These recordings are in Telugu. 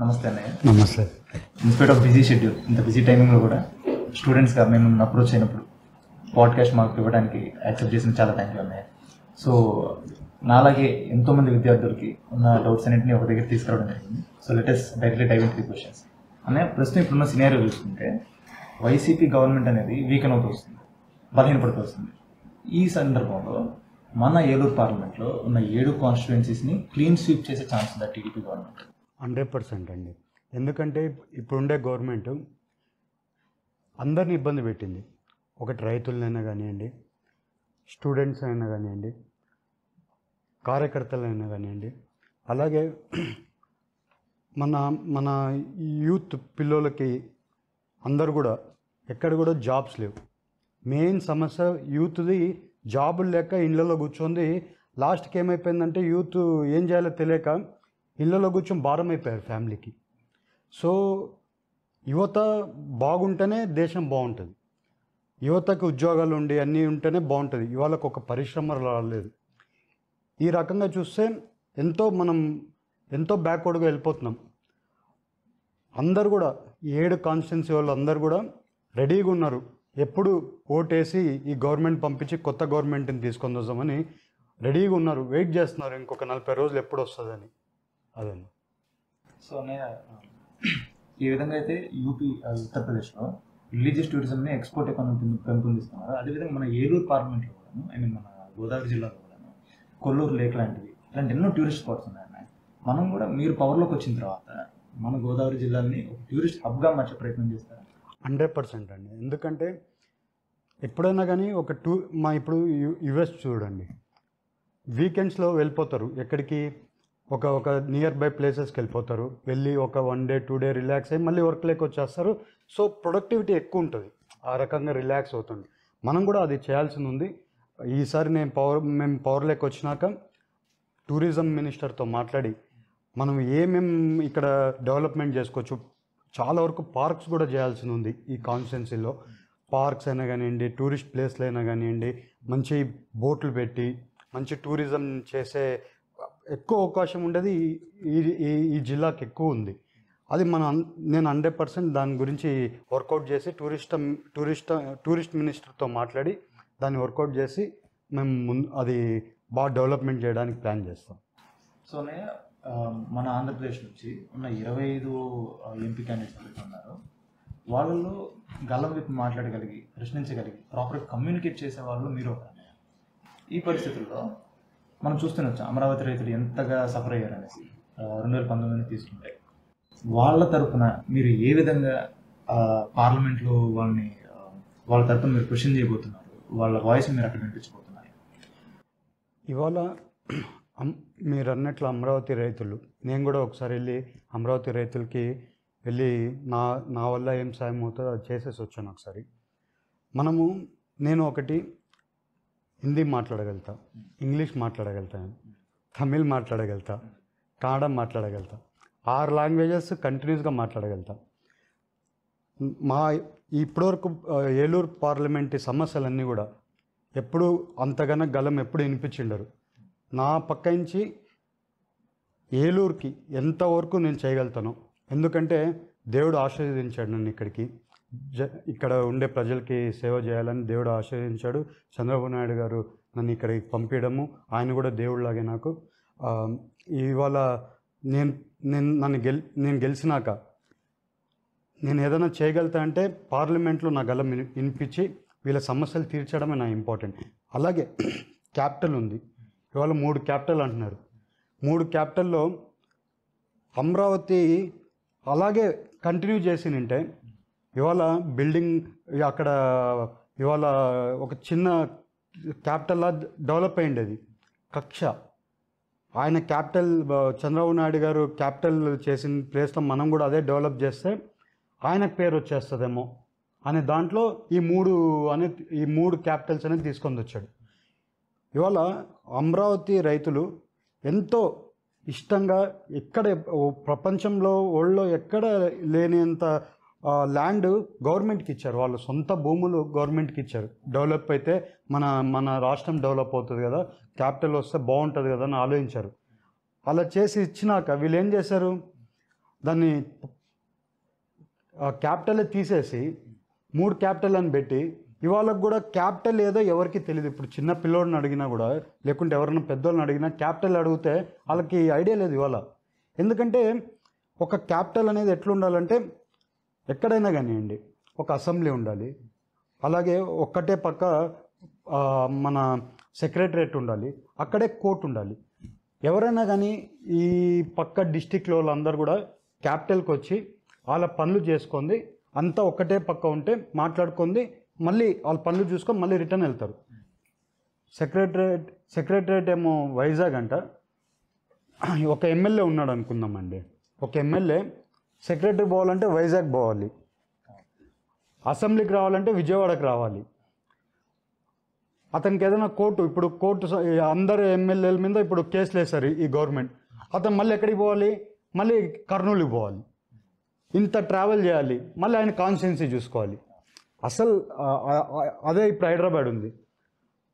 నమస్తే అన్నయ్య. నమస్తే. ఇన్స్పైట్ ఆఫ్ బిజీ షెడ్యూల్, ఇంత బిజీ టైమింగ్లో కూడా స్టూడెంట్స్గా మేము అప్రోచ్ అయినప్పుడు పాడ్కాస్ట్ మాకు ఇవ్వడానికి యాక్సెప్ట్ చేసిన చాలా థ్యాంక్ యూ అన్నయ్య. సో నాలాగే ఎంతోమంది విద్యార్థులకి ఉన్న డౌట్స్ అన్నింటినీ ఒక దగ్గర తీసుకురావడం జరిగింది. So let's directly dive in to the questions. అన్నయ్య, ప్రస్తుతం ఇప్పుడున్న సినారియో చూసుకుంటే వైసీపీ గవర్నమెంట్ అనేది వీకెన్ అవుతూ వస్తుంది, బలహీనపడుతూ వస్తుంది. ఈ సందర్భంలో మన ఏలూరు పార్లమెంట్లో ఉన్న 7 కాన్స్టిట్యుయెన్సీస్ని క్లీన్ స్వీప్ చేసే ఛాన్స్ ఉందా టీడీపీ గవర్నమెంట్? 100% అండి. ఎందుకంటే ఇప్పుడుండే గవర్నమెంట్ అందరిని ఇబ్బంది పెట్టింది. ఒకటి రైతులనైనా కానివ్వండి, స్టూడెంట్స్ అయినా కానివ్వండి, కార్యకర్తలైనా కానివ్వండి, అలాగే మన మన యూత్ పిల్లలకి అందరు కూడా ఎక్కడ కూడా జాబ్స్ లేవు. మెయిన్ సమస్య యూత్ది జాబులు లేక ఇళ్ళలో కూర్చొని లాస్ట్కి ఏమైపోయిందంటే యూత్ ఏం చేయాలో తెలియక ఇళ్ళలో కూర్చొని భారం అయిపోయారు ఫ్యామిలీకి. సో యువత బాగుంటేనే దేశం బాగుంటుంది. యువతకు ఉద్యోగాలు ఉండి అన్నీ ఉంటేనే బాగుంటుంది. ఇవాళకు ఒక పరిశ్రమ రాలేదు. ఈ రకంగా చూస్తే మనం ఎంతో బ్యాక్వర్డ్గా వెళ్ళిపోతున్నాం. అందరు కూడా 7 కాన్స్టిట్యున్సీ వాళ్ళు అందరు కూడా రెడీగా ఉన్నారు. ఎప్పుడు ఓటేసి ఈ గవర్నమెంట్ పంపించి కొత్త గవర్నమెంట్ని తీసుకొని వస్తామని రెడీగా ఉన్నారు, వెయిట్ చేస్తున్నారు ఇంకొక 40 రోజులు ఎప్పుడు వస్తుందని. అదండి. సో అన్నయ్య, ఈ విధంగా అయితే యూపీ ఉత్తరప్రదేశ్లో రిలీజియస్ టూరిజంని ఎక్స్పోర్ట్ ఎకానమీ పెంపొందిస్తున్నారు. అదేవిధంగా మన ఏలూరు పార్లమెంట్లో కూడాను, మన గోదావరి జిల్లాలో కూడాను కొల్లూరు లేక్ లాంటివి ఇలాంటి ఎన్నో టూరిస్ట్ స్పాట్స్ ఉన్నాయన్న. మనం కూడా మీరు పవర్లోకి వచ్చిన తర్వాత మన గోదావరి జిల్లాని ఒక టూరిస్ట్ హబ్గా మార్చే ప్రయత్నం చేస్తారు. 100% అండి. ఎందుకంటే ఎప్పుడైనా కానీ ఇప్పుడు యుఎస్ చూడండి, వీకెండ్స్లో వెళ్ళిపోతారు. ఎక్కడికి? ఒక నియర్ బై ప్లేసెస్కి వెళ్ళిపోతారు. వెళ్ళి ఒక 1 డే 2 డే రిలాక్స్ అయ్యి మళ్ళీ వర్క్ లేక వచ్చేస్తారు. సో ప్రొడక్టివిటీ ఎక్కువ ఉంటుంది, ఆ రకంగా రిలాక్స్ అవుతుంది. మనం కూడా అది చేయాల్సింది ఉంది. ఈసారి మేము పవర్ లేక వచ్చినాక టూరిజం మినిస్టర్తో మాట్లాడి మనం ఏమేమి ఇక్కడ డెవలప్మెంట్ చేసుకోవచ్చు, చాలా వరకు పార్క్స్ కూడా చేయాల్సింది ఉంది. ఈ కాన్స్టిట్యున్సీలో పార్క్స్ అయినా కానివ్వండి, టూరిస్ట్ ప్లేస్లు అయినా కానివ్వండి, మంచి బోట్లు పెట్టి మంచి టూరిజం చేసే ఎక్కువ అవకాశం ఉండేది ఈ జిల్లాకి ఎక్కువ ఉంది. అది నేను 100% దాని గురించి వర్కౌట్ చేసి టూరిస్ట్ మినిస్టర్తో మాట్లాడి దాన్ని వర్కౌట్ చేసి మేము అది బాగా డెవలప్మెంట్ చేయడానికి ప్లాన్ చేస్తాం. సో మన ఆంధ్రప్రదేశ్ నుంచి ఉన్న 25 ఎంపీ క్యాండిడేట్స్ ఉన్నారు. వాళ్ళలో గలం విప్పి మాట్లాడగలిగి, ప్రశ్నించగలిగి, ప్రాపర్గా కమ్యూనికేట్ చేసే వాళ్ళు మీరు. ఈ పరిస్థితుల్లో మనం చూస్తూనే వచ్చాం అమరావతి రైతులు ఎంతగా సఫర్ అయ్యారు అనేసి. 2019 తీసుకుంటే వాళ్ళ తరఫున మీరు ఏ విధంగా పార్లమెంట్లో వాళ్ళ తరఫున మీరు క్వశ్చన్ చేయబోతున్నారు, వాళ్ళ వాయిస్ మీరు అక్కడ వినిపించబోతున్నారు? ఇవాళ మీరు అన్నట్లు అమరావతి రైతులు, నేను కూడా ఒకసారి వెళ్ళి అమరావతి రైతులకి వెళ్ళి నా వల్ల ఏం సాయం అవుతుందో అది చేసేసి వచ్చాను ఒకసారి. నేను ఒకటి హిందీ మాట్లాడగలుగుతా, ఇంగ్లీష్ మాట్లాడగలుగుతాను, తమిళ్ మాట్లాడగలుగుతా, కన్నడ మాట్లాడగలుగుతా, 6 లాంగ్వేజెస్ కంటిన్యూస్గా మాట్లాడగలుగుతా. ఇప్పటివరకు ఏలూరు పార్లమెంట్ సమస్యలన్నీ కూడా ఎప్పుడు అంతగానో గలం ఎప్పుడు వినిపించిండరు. నా పక్క నుంచి ఏలూరుకి ఎంతవరకు నేను చేయగలుగుతాను. ఎందుకంటే దేవుడు ఆశీర్వదించాడు నన్ను ఇక్కడికి, ఇక్కడ ఉండే ప్రజలకి సేవ చేయాలని దేవుడు ఆశీర్వదించాడు. చంద్రబాబు నాయుడు గారు నన్ను ఇక్కడికి పంపించడము, ఆయన కూడా దేవుడిలాగే నాకు. ఇవాళ నేను గెలిచినాక నేను ఏదైనా చేయగలుగుతా అంటే పార్లమెంట్లో నా గలం వినిపించి వీళ్ళ సమస్యలు తీర్చడమే నా ఇంపార్టెంట్. అలాగే క్యాపిటల్ ఉంది, ఇవాళ 3 క్యాపిటల్ అంటున్నారు. 3 క్యాపిటల్లో అమరావతి అలాగే కంటిన్యూ చేసినంటే ఇవాళ బిల్డింగ్ అక్కడ ఇవాళ ఒక చిన్న క్యాపిటల్లా డెవలప్ అయ్యింది. అది కక్ష. ఆయన క్యాపిటల్ చంద్రబాబు నాయుడు గారు క్యాపిటల్ చేసిన ప్లేస్లో మనం కూడా అదే డెవలప్ చేస్తే ఆయనకు పేరు వచ్చేస్తుందేమో అనే దాంట్లో ఈ 3 క్యాపిటల్స్ అనేది తీసుకొని వచ్చాడు. ఇవాళ అమరావతి రైతులు ఎంతో ఇష్టంగా ఎక్కడ ప్రపంచంలో వరల్డ్లో ఎక్కడ లేనంత ల్యాండ్ గవర్నమెంట్కి ఇచ్చారు. వాళ్ళు సొంత భూములు గవర్నమెంట్కి ఇచ్చారు. డెవలప్ అయితే మన రాష్ట్రం డెవలప్ అవుతుంది కదా, క్యాపిటల్ వస్తే బాగుంటుంది కదా అని ఆలోచించారు. అలా చేసి ఇచ్చినాక వీళ్ళు ఏం చేశారు, దాన్ని క్యాపిటల్ తీసేసి 3 క్యాపిటల్ అని పెట్టి ఇవాళ కూడా క్యాపిటల్ ఏదో ఎవరికి తెలియదు. ఇప్పుడు చిన్న పిల్లోడిని అడిగినా కూడా, లేకుంటే ఎవరైనా పెద్దోళ్ళని అడిగినా క్యాపిటల్ అడిగితే వాళ్ళకి ఐడియా లేదు ఇవాళ. ఎందుకంటే ఒక క్యాపిటల్ అనేది ఎట్లా ఉండాలంటే ఎక్కడైనా కానివ్వండి ఒక అసెంబ్లీ ఉండాలి, అలాగే ఒక్కటే పక్క మన సెక్రటరేట్ ఉండాలి, అక్కడే కోర్టు ఉండాలి. ఎవరైనా కానీ ఈ పక్క డిస్టిక్లో వాళ్ళందరూ కూడా క్యాపిటల్కి వచ్చి వాళ్ళ పనులు చేసుకుంది అంతా ఒక్కటే పక్క ఉంటే మాట్లాడుకుంది, మళ్ళీ వాళ్ళ పనులు చూసుకొని మళ్ళీ రిటర్న్ వెళ్తారు. సెక్రటరేట్ ఏమో వైజాగ్ అంట. ఒక ఎమ్మెల్యే ఉన్నాడు అనుకుందామండి, ఒక ఎమ్మెల్యే సెక్రటరీ పోవాలంటే వైజాగ్ పోవాలి, అసెంబ్లీకి రావాలంటే విజయవాడకి రావాలి. అతనికి ఏదైనా కోర్టు అందరు ఎమ్మెల్యేల మీద ఇప్పుడు కేసులు వేశారు ఈ గవర్నమెంట్, అతను మళ్ళీ ఎక్కడికి పోవాలి, మళ్ళీ కర్నూలుకి పోవాలి, ఇంత ట్రావెల్ చేయాలి, మళ్ళీ ఆయన కాన్స్టిట్యున్సీ చూసుకోవాలి. అసలు అదే ఇప్పుడు హైదరాబాద్ ఉంది,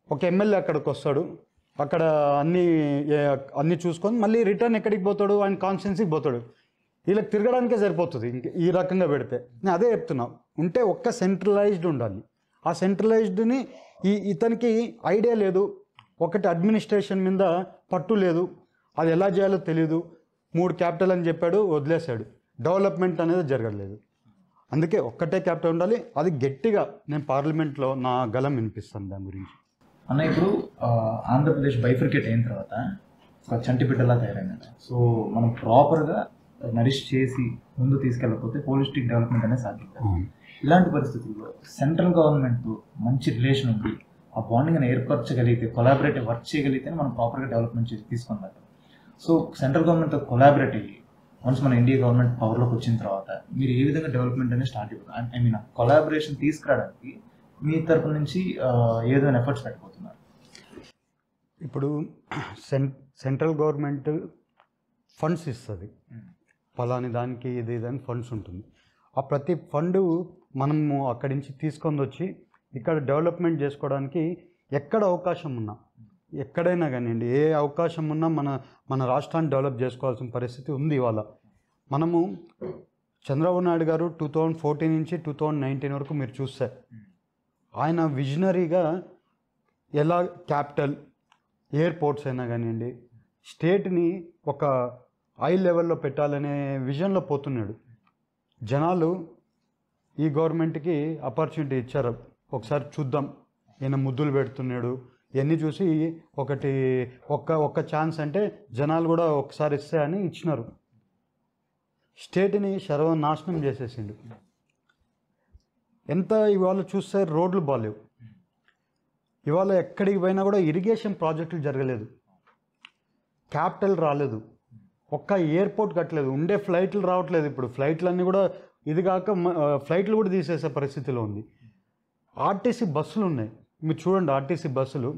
ఒక ఎమ్మెల్యే అక్కడికి వస్తాడు, అక్కడ అన్నీ చూసుకొని మళ్ళీ రిటర్న్ ఎక్కడికి పోతాడు, ఆయన కాన్స్టిట్యున్సీకి పోతాడు. వీళ్ళకి తిరగడానికే సరిపోతుంది ఇంక ఈ రకంగా పెడితే. నేను అదే చెప్తున్నా, ఉంటే ఒక్క సెంట్రలైజ్డ్ ఉండాలి. ఆ సెంట్రలైజ్డ్ని ఇతనికి ఐడియా లేదు, ఒకటి అడ్మినిస్ట్రేషన్ మీద పట్టు లేదు, అది ఎలా చేయాలో తెలియదు, 3 క్యాపిటల్ అని చెప్పాడు వదిలేశాడు, డెవలప్మెంట్ అనేది జరగలేదు. అందుకే ఒక్కటే క్యాపిటల్ ఉండాలి, అది గట్టిగా నేను పార్లమెంట్లో నా గలం వినిపిస్తాను దాని గురించి. అన్న ఇప్పుడు ఆంధ్రప్రదేశ్ బైఫర్కేట్ అయిన తర్వాత ఒక చంటి బిడ్డలా తయారైందట. సో మనం ప్రాపర్గా నరిష్ చేసి ముందు తీసుకెళ్ళకపోతే హోలిస్టిక్ డెవలప్మెంట్ అనేది సాధ్యం కాదు. ఇలాంటి పరిస్థితుల్లో సెంట్రల్ గవర్నమెంట్ మంచి రిలేషన్ ఉంది, ఆ బాండింగ్ అని ఏర్పరచగలిగితే, కొలాబరేటివ్ వర్క్ చేయగలిగితే మనం ప్రాపర్గా డెవలప్మెంట్ చేసి తీసుకుందాం. సో సెంట్రల్ గవర్నమెంట్తో కొలాబరేట్ అయ్యి వన్స్ మన ఇండియా గవర్నమెంట్ పవర్లోకి వచ్చిన తర్వాత మీరు ఏ విధంగా డెవలప్మెంట్ అనేది స్టార్ట్ అయిపోతుంది? ఐ మీన్ కొలాబరేషన్ తీసుకురావడానికి మీ తరపు నుంచి ఏదైనా ఎఫర్ట్స్ పెట్టబోతున్నారు? ఇప్పుడు సెంట్రల్ గవర్నమెంట్ ఫండ్స్ ఇస్తుంది, ఫలాని దానికి ఇదని ఫండ్స్ ఉంటుంది. ఆ ప్రతి ఫండ్ మనము అక్కడి నుంచి తీసుకొని వచ్చి ఇక్కడ డెవలప్మెంట్ చేసుకోవడానికి ఎక్కడ అవకాశం ఉన్నా, ఎక్కడైనా కానివ్వండి, ఏ అవకాశం ఉన్నా మన రాష్ట్రాన్ని డెవలప్ చేసుకోవాల్సిన పరిస్థితి ఉంది ఇవాళ. మనము చంద్రబాబు నాయుడు గారు 2014 నుంచి 2019 వరకు మీరు చూస్తే ఆయన విజనరీగా ఎలా క్యాపిటల్, ఎయిర్పోర్ట్స్ అయినా కానివ్వండి, స్టేట్ని ఒక హై లెవెల్లో పెట్టాలనే విజన్లో పోతున్నాడు. జనాలు ఈ గవర్నమెంట్కి ఆపర్చునిటీ ఇచ్చారు, ఒకసారి చూద్దాం, ఈయన ముద్దులు పెడుతున్నాడు, ఇవన్నీ చూసి ఒక్క ఛాన్స్ అంటే జనాలు కూడా ఒకసారి ఇస్తే అని ఇచ్చినారు. స్టేట్ని సర్వనాశనం చేసేసిండు. ఎంత ఇవాళ చూస్తే రోడ్లు బాగాలేవు, ఇవాళ ఎక్కడికి పోయినా కూడా ఇరిగేషన్ ప్రాజెక్టులు జరగలేదు, క్యాపిటల్ రాలేదు, ఒక్క ఎయిర్పోర్ట్ కట్టలేదు, ఉండే ఫ్లైట్లు రావట్లేదు. ఇప్పుడు ఫ్లైట్లన్నీ కూడా ఇది కాక ఫ్లైట్లు కూడా తీసేసే పరిస్థితిలో ఉంది. ఆర్టీసీ బస్సులు ఉన్నాయి, మీరు చూడండి, ఆర్టీసీ బస్సులు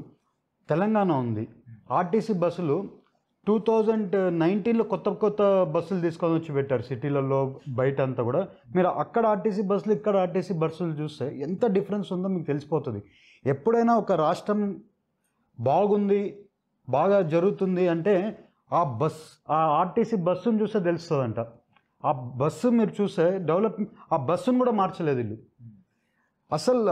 తెలంగాణ ఉంది. ఆర్టీసీ బస్సులు 2019లో కొత్త బస్సులు తీసుకొని వచ్చి పెట్టారు సిటీలలో, బయట అంతా కూడా. మీరు అక్కడ ఆర్టీసీ బస్సులు, ఇక్కడ ఆర్టీసీ బస్సులు చూస్తే ఎంత డిఫరెన్స్ ఉందో మీకు తెలిసిపోతుంది. ఎప్పుడైనా ఒక రాష్ట్రం బాగుంది, బాగా జరుగుతుంది అంటే ఆ ఆర్టీసీ బస్సును చూస్తే తెలుస్తుందంట. ఆ బస్సు మీరు చూస్తే ఆ బస్సును కూడా మార్చలేదు వీళ్ళు. అసలు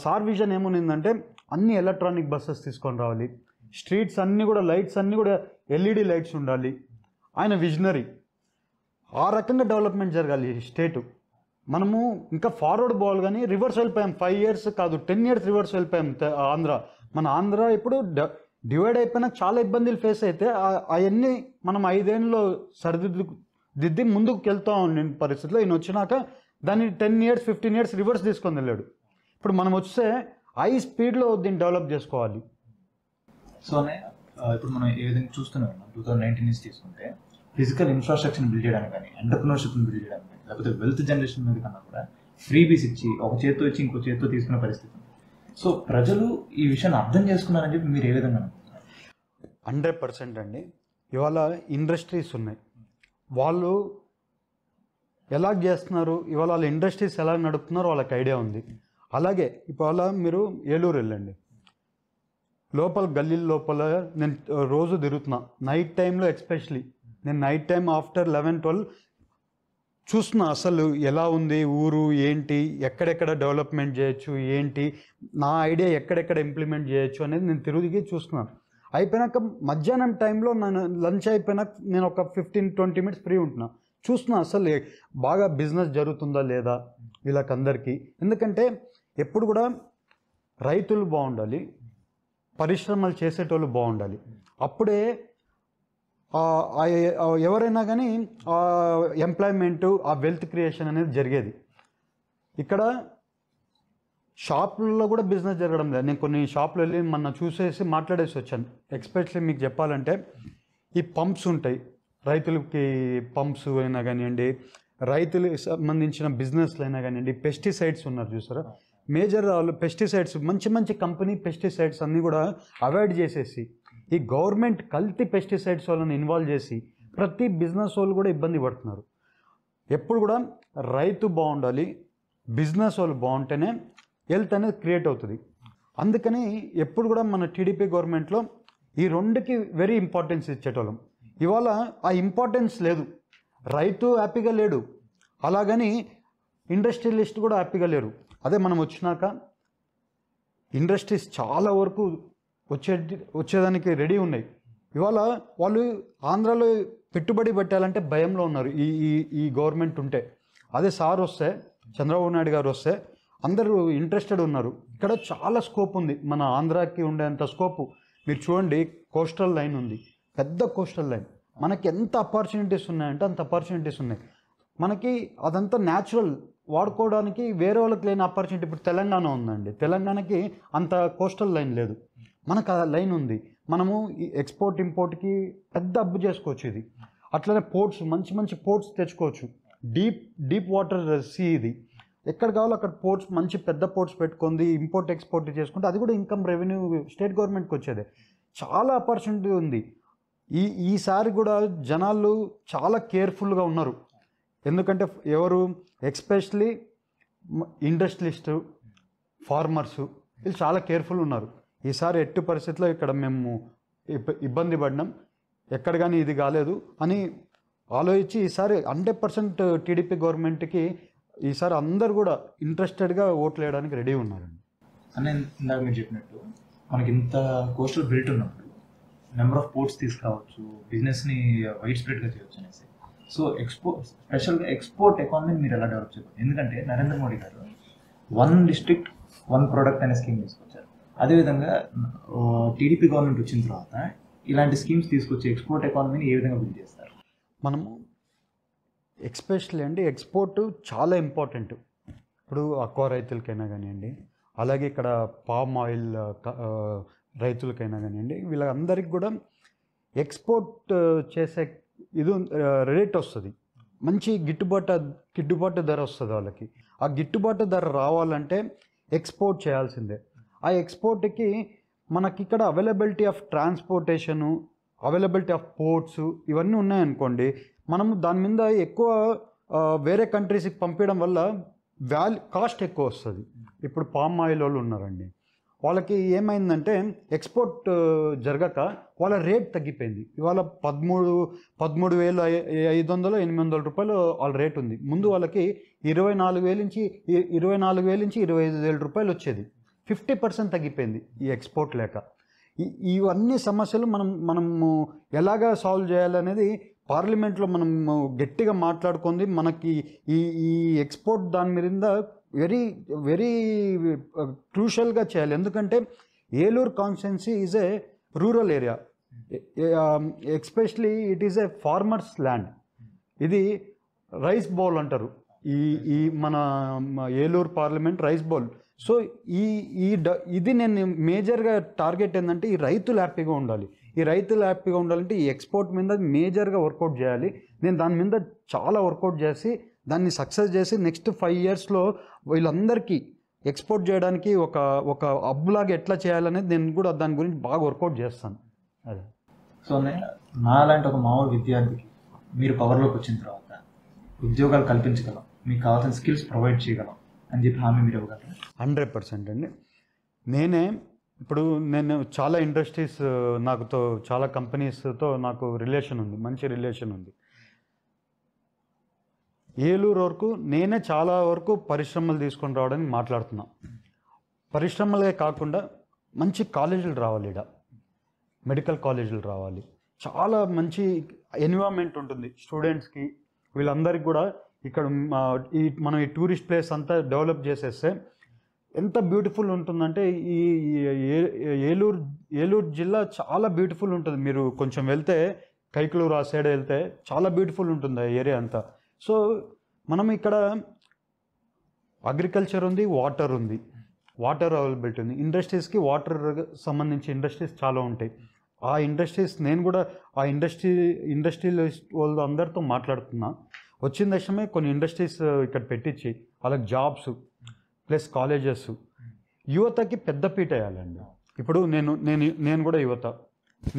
సార్ విజన్ ఏమునిందంటే అన్ని ఎలక్ట్రానిక్ బస్సెస్ తీసుకొని రావాలి, స్ట్రీట్స్ అన్నీ కూడా లైట్స్ అన్నీ కూడా ఎల్ఈడి లైట్స్ ఉండాలి. ఆయన విజనరీ ఆ రకంగా డెవలప్మెంట్ జరగాలి ఈ స్టేటు. మనము ఇంకా ఫార్వర్డ్ పోవాలి కానీ రివర్స్ వెళ్ళిపోయాం. 5 years కాదు 10 years రివర్స్ వెళ్ళిపోయాం. మన ఆంధ్ర ఇప్పుడు డివైడ్ అయిపోయినా చాలా ఇబ్బందులు ఫేస్ అయితే అవన్నీ మనం 5 ఏళ్ళలో సరిదిద్ది ముందుకు వెళ్తా ఉన్న పరిస్థితిలో ఈయన వచ్చినాక దాన్ని 10 years 15 years రివర్స్ తీసుకొని వెళ్ళాడు. ఇప్పుడు మనం వస్తే హై స్పీడ్లో దీన్ని డెవలప్ చేసుకోవాలి. సో ఇప్పుడు మనం ఏ విధంగా చూస్తున్నాం, 2019 నుంచి తీసుకుంటే ఫిజికల్ ఇన్ఫ్రాస్ట్రక్చర్ని బిల్డ్ చేయడానికి కానీ, ఎంటర్ప్రినర్షిప్ని బిల్డ్ చేయడానికి కానీ, లేకపోతే వెల్త్ జనరేషన్ మీద కన్నా కూడా ఫ్రీబీస్ ఇచ్చి ఒక చేత్తో ఇచ్చి ఇంకో చేత్తో తీసుకునే పరిస్థితి. సో ప్రజలు ఈ విషయాన్ని అర్థం చేసుకున్నారని చెప్పి మీరు ఏ విధంగా అనుకుంటున్నారు? 100% అండి. ఇవాళ ఇండస్ట్రీస్ ఉన్నాయి, వాళ్ళు ఎలా చేస్తున్నారు, ఇవాళ వాళ్ళ ఇండస్ట్రీస్ ఎలా నడుపుతున్నారో వాళ్ళకి ఐడియా ఉంది. అలాగే ఇవాళ మీరు ఏలూరు వెళ్ళండి, లోపల గల్లీ లోపల నేను రోజు తిరుగుతున్నా, నైట్ టైంలో ఎస్పెషలీ నేను నైట్ టైం ఆఫ్టర్ 11-12 చూస్తున్నా అసలు ఎలా ఉంది ఊరు, ఏంటి, ఎక్కడెక్కడ డెవలప్మెంట్ చేయొచ్చు, ఏంటి నా ఐడియా ఎక్కడెక్కడ ఇంప్లిమెంట్ చేయొచ్చు అనేది నేను తిరిగి చూస్తున్నాను. అయిపోయినాక మధ్యాహ్నం టైంలో నేను లంచ్ అయిపోయినాక నేను ఒక 15-20 మినిట్స్ ఫ్రీ ఉంటున్నా, చూస్తున్నా అసలు బాగా బిజినెస్ జరుగుతుందా లేదా వీళ్ళకందరికీ. ఎందుకంటే ఎప్పుడు కూడా రైతులు బాగుండాలి, పరిశ్రమలు చేసేటోళ్ళు బాగుండాలి. అప్పుడే ఎవరైనా కానీ ఎంప్లాయ్మెంటు, ఆ వెల్త్ క్రియేషన్ అనేది జరిగేది. ఇక్కడ షాపుల్లో కూడా బిజినెస్ జరగడం లేదు. నేను కొన్ని షాపులు వెళ్ళి మొన్న చూసేసి మాట్లాడేసి వచ్చాను. ఎస్పెషల్లీ మీకు చెప్పాలంటే ఈ పంప్స్ ఉంటాయి, రైతులకి పంప్స్ అయినా కానివ్వండి, రైతులకు సంబంధించిన బిజినెస్లు అయినా కానివ్వండి, పెస్టిసైడ్స్ ఉన్నారు చూసారా, మేజర్ పెస్టిసైడ్స్, మంచి మంచి కంపెనీ పెస్టిసైడ్స్ అన్నీ కూడా అవాయిడ్ చేసేసి ఈ గవర్నమెంట్ కల్తీ పెస్టిసైడ్స్ వాళ్ళని ఇన్వాల్వ్ చేసి ప్రతి బిజినెస్ వాళ్ళు కూడా ఇబ్బంది పడుతున్నారు. ఎప్పుడు కూడా రైతు బాగుండాలి, బిజినెస్ వాళ్ళు బాగుంటేనే హెల్త్ అనేది క్రియేట్ అవుతుంది. అందుకని ఎప్పుడు కూడా మన టీడీపీ గవర్నమెంట్లో ఈ రెండుకి వెరీ ఇంపార్టెన్స్ ఇచ్చేటోళ్ళం. ఇవాళ ఆ ఇంపార్టెన్స్ లేదు, రైతు హ్యాపీగా లేడు, అలాగని ఇండస్ట్రియలిస్ట్ కూడా హ్యాపీగా లేరు. అదే మనం వచ్చినాక ఇండస్ట్రీస్ చాలా వరకు వచ్చేదానికి రెడీ ఉన్నాయి. ఇవాళ వాళ్ళు ఆంధ్రాలో పెట్టుబడి పెట్టాలంటే భయంలో ఉన్నారు ఈ ఈ ఈ గవర్నమెంట్ ఉంటే. అదే సార్ వస్తే, చంద్రబాబు నాయుడు గారు వస్తే అందరూ ఇంట్రెస్టెడ్ ఉన్నారు. ఇక్కడ చాలా స్కోప్ ఉంది, మన ఆంధ్రాకి ఉండేంత స్కోపు. మీరు చూడండి, కోస్టల్ లైన్ ఉంది, పెద్ద కోస్టల్ లైన్. మనకి ఎంత ఆపర్చునిటీస్ ఉన్నాయంటే అంత ఆపర్చునిటీస్ ఉన్నాయి. మనకి అదంతా న్యాచురల్, వాడుకోవడానికి వేరే వాళ్ళకి లేని ఆపర్చునిటీ. ఇప్పుడు తెలంగాణ ఉందండి, తెలంగాణకి అంత కోస్టల్ లైన్ లేదు, మనకు ఆ లైన్ ఉంది. మనము ఈ ఎక్స్పోర్ట్ ఇంపోర్ట్కి పెద్ద అబ్బు చేసుకోవచ్చు ఇది. అట్లనే పోర్ట్స్, మంచి మంచి పోర్ట్స్ తెచ్చుకోవచ్చు. డీప్ వాటర్ సీ ఇది, ఎక్కడ కావాలో అక్కడ పోర్ట్స్, మంచి పెద్ద పోర్ట్స్ పెట్టుకుంది ఇంపోర్ట్ ఎక్స్పోర్ట్ చేసుకుంటే అది కూడా ఇన్కమ్ రెవెన్యూ స్టేట్ గవర్నమెంట్కి వచ్చేదే. చాలా ఆపర్చునిటీ ఉంది. ఈసారి కూడా జనాలు చాలా కేర్ఫుల్గా ఉన్నారు. ఎందుకంటే ఎవరు, ఎస్పెషలీ ఇండస్ట్రియలిస్టు, ఫార్మర్సు, వీళ్ళు చాలా కేర్ఫుల్ ఉన్నారు. ఈసారి ఎట్టి పరిస్థితుల్లో ఇక్కడ మేము ఇబ్బంది పడినాం, ఎక్కడ కానీ ఇది కాలేదు అని ఆలోచించి ఈసారి 100% టీడీపీ గవర్నమెంట్కి ఈసారి అందరు కూడా ఇంట్రెస్టెడ్గా ఓట్లు వేయడానికి రెడీ ఉన్నారండి. అని ఇందాక మీరు చెప్పినట్టు మనకి ఇంత కోస్టల్ బెల్ట్ ఉన్నప్పుడు నెంబర్ ఆఫ్ పోర్ట్స్ తీసుకురావచ్చు, బిజినెస్ని వైడ్ స్ప్రెడ్గా చేయవచ్చు అనేసి. సో స్పెషల్గా ఎక్స్పోర్ట్ ఎకానమీని మీరు ఎలా డెవలప్ చేయవచ్చు? ఎందుకంటే నరేంద్ర మోడీ గారు 1 డిస్ట్రిక్ట్ 1 ప్రోడక్ట్ అనే స్కీమ్ తీసుకొచ్చారు. అదేవిధంగా టీడీపీ గవర్నమెంట్ వచ్చిన తర్వాత ఇలాంటి స్కీమ్స్ తీసుకొచ్చి ఎక్స్పోర్ట్ ఎకానమీని ఏ విధంగా బిల్డ్ చేస్తారు? మనము ఎక్స్పెషల్లీ అండి ఎక్స్పోర్ట్ చాలా ఇంపార్టెంట్. ఇప్పుడు అక్వా రైతులకైనా కానివ్వండి, అలాగే ఇక్కడ పామ్ ఆయిల్ రైతులకైనా కానివ్వండి, వీళ్ళందరికీ కూడా ఎక్స్పోర్ట్ చేసే ఇది రేట్ వస్తుంది, మంచి గిట్టుబాటు ధర వస్తుంది వాళ్ళకి. ఆ గిట్టుబాటు ధర రావాలంటే ఎక్స్పోర్ట్ చేయాల్సిందే. ఆ ఎక్స్పోర్ట్కి మనకి ఇక్కడ availability of transportation, availability of ports ఇవన్నీ ఉన్నాయనుకోండి, మనము దాని మీద ఎక్కువ వేరే కంట్రీస్కి పంపించడం వల్ల కాస్ట్ ఎక్కువ వస్తుంది. ఇప్పుడు పామ్ ఆయిల్ వాళ్ళు ఉన్నారండి, వాళ్ళకి ఏమైందంటే ఎక్స్పోర్ట్ జరగక వాళ్ళ రేట్ తగ్గిపోయింది. ఇవాళ 13,500-800 రూపాయలు వాళ్ళ రేట్ ఉంది. ముందు వాళ్ళకి 24,000 నుంచి 25,000 రూపాయలు వచ్చేది. 50% తగ్గిపోయింది ఈ ఎక్స్పోర్ట్ లేక. ఇవన్నీ సమస్యలు మనము ఎలాగా సాల్వ్ చేయాలనేది పార్లమెంట్లో మనం గట్టిగా మాట్లాడుకుంది. మనకి ఈ ఎక్స్పోర్ట్ దాని మీద వెరీ వెరీ క్రూషియల్గా చేయాలి. ఎందుకంటే Eluru constituency is a rural area, especially it is a farmers land. ఇది రైస్ బౌల్ అంటారు, ఈ మన Eluru parliament rice bowl. So ఇది నేను మేజర్గా టార్గెట్ ఏంటంటే ఈ రైతులు హ్యాపీగా ఉండాలి. ఈ రైతులు హ్యాపీగా ఉండాలంటే ఈ ఎక్స్పోర్ట్ మీద మేజర్గా వర్కౌట్ చేయాలి. నేను దాని మీద చాలా వర్కౌట్ చేసి దాన్ని సక్సెస్ చేసి నెక్స్ట్ 5 ఇయర్స్లో వీళ్ళందరికీ ఎక్స్పోర్ట్ చేయడానికి ఒక హబ్లాగా ఎట్లా చేయాలనేది నేను కూడా దాని గురించి బాగా వర్కౌట్ చేస్తాను. అదే. సో నాలాంటి ఒక మామూలు విద్యార్థికి మీరు పవర్లోకి వచ్చిన తర్వాత ఉద్యోగాలు కల్పించగలం, మీకు కావాల్సిన స్కిల్స్ ప్రొవైడ్ చేయగలం అని చెప్పి హామీ మీరు ఇవ్వగలరా? 100% అండి. నేనే ఇప్పుడు నేను చాలా ఇండస్ట్రీస్ నాకుతో చాలా కంపెనీస్తో నాకు రిలేషన్ ఉంది, మంచి రిలేషన్ ఉంది. ఏలూరు వరకు నేనే చాలా వరకు పరిశ్రమలు తీసుకొని రావడానికి మాట్లాడుతున్నా. పరిశ్రమలే కాకుండా మంచి కాలేజీలు రావాలి, ఇక్కడ మెడికల్ కాలేజీలు రావాలి, చాలా మంచి ఎన్విరాన్మెంట్ ఉంటుంది స్టూడెంట్స్కి, వీళ్ళందరికీ కూడా. ఇక్కడ మనం ఈ టూరిస్ట్ ప్లేస్ అంతా డెవలప్ చేసేస్తే ఎంత బ్యూటిఫుల్ ఉంటుందంటే ఈ ఏలూరు జిల్లా చాలా బ్యూటిఫుల్ ఉంటుంది. మీరు కొంచెం వెళ్తే కైకలూరు ఆ సైడ్ వెళ్తే చాలా బ్యూటిఫుల్ ఉంటుంది ఆ ఏరియా అంతా. సో మనం ఇక్కడ అగ్రికల్చర్ ఉంది, వాటర్ ఉంది, వాటర్ అవైలబిలిటీ ఉంది. ఇండస్ట్రీస్కి వాటర్ సంబంధించి ఇండస్ట్రీస్ చాలా ఉంటాయి. ఆ ఇండస్ట్రీస్ నేను కూడా ఆ ఇండస్ట్రీలో వాళ్ళు అందరితో మాట్లాడుతున్నా. వచ్చిన దశమే కొన్ని ఇండస్ట్రీస్ ఇక్కడ పెట్టించి వాళ్ళకి జాబ్స్ ప్లస్ కాలేజెస్, యువతకి పెద్దపీట వేయాలండి. ఇప్పుడు నేను కూడా యువత,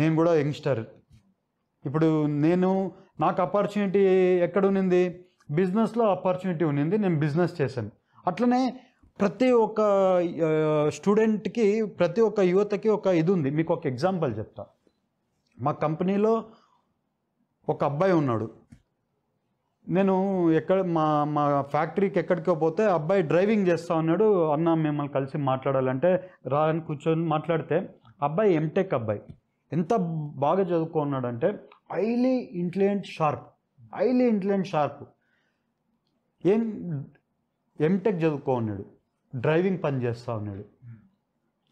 నేను కూడా యంగ్స్టర్. ఇప్పుడు నాకు ఆపర్చునిటీ ఎక్కడ ఉన్నింది? బిజినెస్లో ఆపర్చునిటీ ఉన్నింది, నేను బిజినెస్ చేశాను. అట్లనే ప్రతి ఒక్క స్టూడెంట్కి, ప్రతి ఒక్క యువతకి ఒక ఇది ఉంది. మీకు ఒక ఎగ్జాంపుల్ చెప్తా. మా కంపెనీలో ఒక అబ్బాయి ఉన్నాడు. నేను మా ఫ్యాక్టరీకి ఎక్కడికో పోతే అబ్బాయి డ్రైవింగ్ చేస్తూ ఉన్నాడు. అన్న మిమ్మల్ని కలిసి మాట్లాడాలంటే రా అని కూర్చొని మాట్లాడితే, అబ్బాయి ఎంటెక్ అబ్బాయి ఎంత బాగా చదువుకున్నాడంటే హైలీ ఇంటెలిజెంట్ షార్ప్. ఎంటెక్ చదువుకో ఉన్నాడు, డ్రైవింగ్ పని చేస్తూ ఉన్నాడు.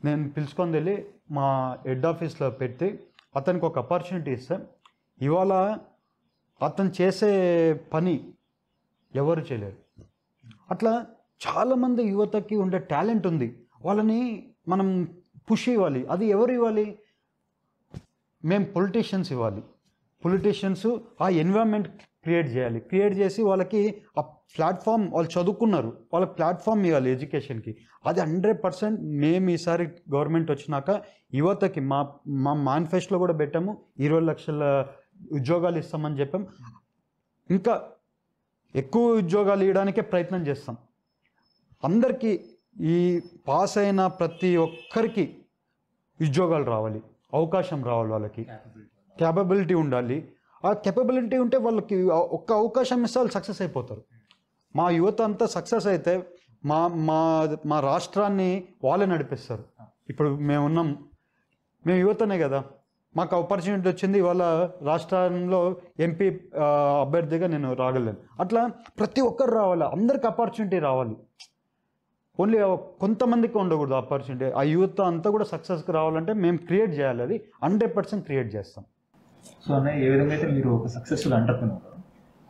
నేను పిలుచుకొని వెళ్ళి మా హెడ్ ఆఫీస్లో పెట్టి అతనికి ఒక ఆపర్చునిటీ ఇస్తే, ఇవాళ అతను చేసే పని ఎవరు చేయలేరు. అట్లా చాలామంది యువతకి ఉండే టాలెంట్ ఉంది, వాళ్ళని మనం పుష్ ఇవ్వాలి. అది ఎవరు ఇవ్వాలి? మేము పొలిటీషియన్స్ ఇవ్వాలి. పొలిటీషియన్స్ ఆ ఎన్విరాన్మెంట్ క్రియేట్ చేసి వాళ్ళకి ఆ ప్లాట్ఫామ్, వాళ్ళు చదువుకున్నారు, వాళ్ళకి ప్లాట్ఫామ్ ఇవ్వాలి ఎడ్యుకేషన్కి. అది 100% మేము ఈసారి గవర్నమెంట్ వచ్చినాక యువతకి మా మేనిఫెస్టోలో కూడా పెట్టాము, 20 లక్షల ఉద్యోగాలు ఇస్తామని చెప్పాం. ఇంకా ఎక్కువ ఉద్యోగాలు ఇవ్వడానికే ప్రయత్నం చేస్తాం. అందరికీ ఈ పాస్ అయిన ప్రతి ఒక్కరికి ఉద్యోగాలు రావాలి, అవకాశం రావాలి, వాళ్ళకి క్యాపబిలిటీ ఉండాలి. ఆ క్యాపబిలిటీ ఉంటే వాళ్ళకి ఒక్క అవకాశం ఇస్తే వాళ్ళు సక్సెస్ అయిపోతారు. మా యువత అంతా సక్సెస్ అయితే మా రాష్ట్రాన్ని వాళ్ళే నడిపిస్తారు. ఇప్పుడు మేము యువతనే కదా, మాకు ఆపర్చునిటీ వచ్చింది. ఇవాళ రాష్ట్రంలో ఎంపీ అభ్యర్థిగా నేను రాగలను. అట్లా ప్రతి ఒక్కరు రావాలి, అందరికి ఆపర్చునిటీ రావాలి. ఓన్లీ కొంతమందికి ఉండకూడదు ఆపర్చునిటీ. ఆ యూత్ అంతా కూడా సక్సెస్కి రావాలంటే మేము క్రియేట్ చేయాలి, అది 100% క్రియేట్ చేస్తాం. సో అన్నయ్య, ఏ విధంగా అయితే మీరు ఒక సక్సెస్ఫుల్ ఎంటర్ప్రెన్యూర్,